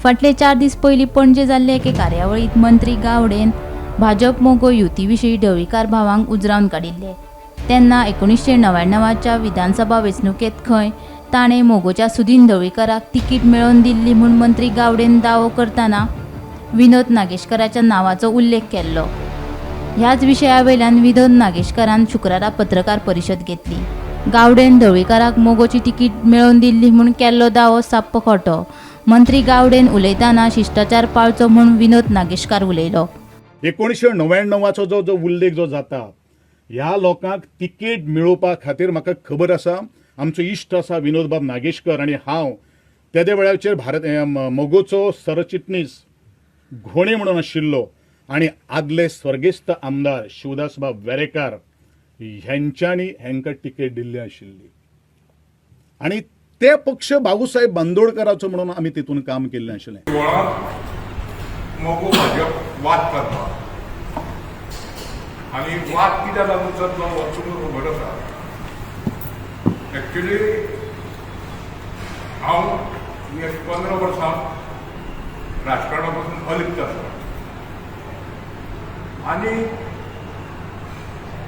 फाटले 4 दीस पयलीं पणजे जाल्ले एके कार्यावळीत मंत्री गावडेन भाजप मोगो युतीविशीं ढवळीकार भावांक उजरावन काडिल्ले। तेन्ना 1999च्या विधानसभा वेंचणुकेंत खंय ताणें मोगोच्या सुदीन ढवळीकाराक तिकीट मेळोवन दिल्ली म्हूण मंत्री गावडेन दावो करतना विनोद नागेशकाराच्या नांवाचो उल्लेख केल्लो। ह्याच विशयावयल्यान विनोद नागेशकारान शुक्रारा पत्रकार परिशद घेतली। गावडेन ढवळीकाराक मोगोची तिकीट मेळोवन दिल्ली म्हूण केल्लो दावो साप्प खोटो। मंत्री गावडेन उलयतना शिष्टाचार पाळचो म्हूण विनोद नागेशकार उलयलो। 1999चो जो उल्लेख जो जाता, ह्या लोकांक तिकेट मेळोवपा खातीर म्हाका खबर आसा, आमचो इश्ट आसा विनोद बाब नागेशकर आनी हांव त्या वेळाचेर मोगोचो सरचिटणीस घोणे म्हणून आशिल्लो आनी आदले स्वर्गेस्त आमदार शिवदास बाब वेरेकार ह्यांच्यांनी हांकां तिकेट दिल्ली आशिल्ली आनी ते पक्ष बाबूसाहेब बांदोडकराचो म्हणून आमी तितून काम केल्लें आशिल्लें। मोगो भाजप वाद करता आनी वाद कित्याक लागून जातलो हो तुमकां खबर आसा। एक्चुली हांव 15 वर्सां राजकारणा पासून अलिप्त आसा आनी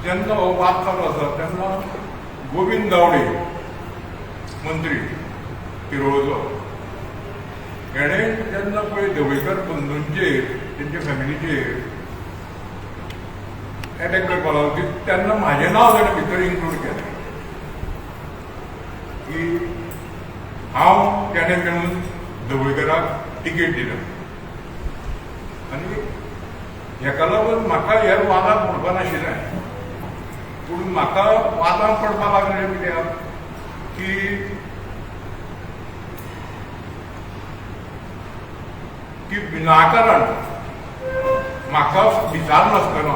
जेन्ना हो वाद चालू आसा तेन्ना गोविंद गावडे मंत्री शिरोळचो हेणे जेन्ना पळय ढवळीकर बंधूंचेर तेंच्या फॅमिलीचेर एटॅक करपाक लागलो तेन्ना म्हाजें नांव ताणें भितर इन्क्लूड केलें की हांव तेणें मेळून ढवळीकराक तिकेट दिलें आनी हेका लागून म्हाका ह्या वादाक पडपा नाशिल्लें, पूण म्हाका वादाक पडपाक लागलें कित्याक की विनाकारण म्हाका विचारनासतना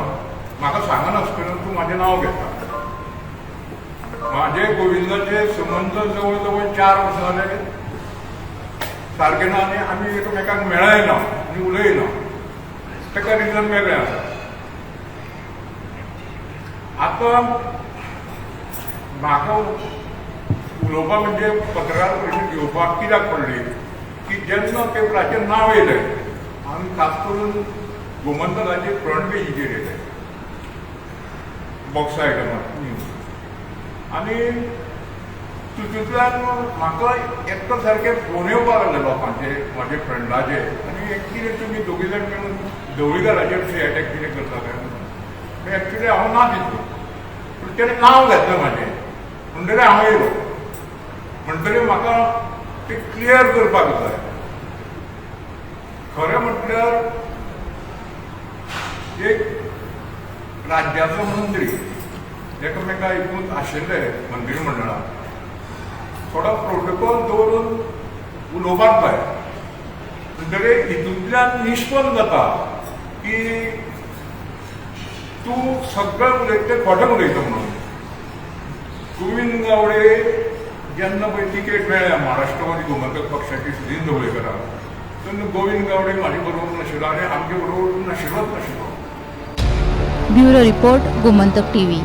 म्हाका सांगनासतना तूं म्हाजें नांव घेता। म्हाजे गोविंदाचे संबंद जवळ जवळ 4 वर्सां जाले सारके ना आनी आमी एकामेकांक मेळयना आनी उलयना, ताका रिजन वेगळें आसा। आतां म्हाका उलोवपाक म्हणजे पत्रकार परिशद घेवपाक कित्याक पडली की जेन्ना पेपराचेर नांव येयलें आनी खास करून गोमंतकाचे फ्रंट पेजीचेर येयलें बॉक्स आयटमार न्यूज आनी तितूंतल्यान म्हाका एकटो सारके फोन येवपाक लागले लोकांचे, म्हाजे फ्रेंडाचे, आनी कितें तुमी दोगी जाण मेळून ढवळीकाराचेर अशें एटॅक कितें करता काय। एक्चुली हांव ना दिसलो, पूण तेणें नांव घेतलें म्हाजें म्हणटकीर हांव येयलो म्हणटकीर म्हाका ते क्लियर करपाक जाय। खरें म्हटल्यार एक राज्याचो मंत्री एकामेका हितूंत आशिल्ले मंत्री मंडळांत थोडो प्रोटोकॉल दवरून उलोवपाक जाय, म्हणटकीर हितूंतल्यान निश्पन्न जाता की तूं सगळें उलयता खोटें उलयता म्हणून। गोविंद गावडे जेन्ना पळय तिकेट मेळ्ळ्या महाराष्ट्रवादी गोमंतक पक्षाची सुदीन ढवळीकराक, तेन्ना गोविंद गावडे म्हाजे बरोबर नाशिल्लो आनी आमचे बरोबर नाशिल्लोच नाशिल्लो। Bureau report Gomantak TV.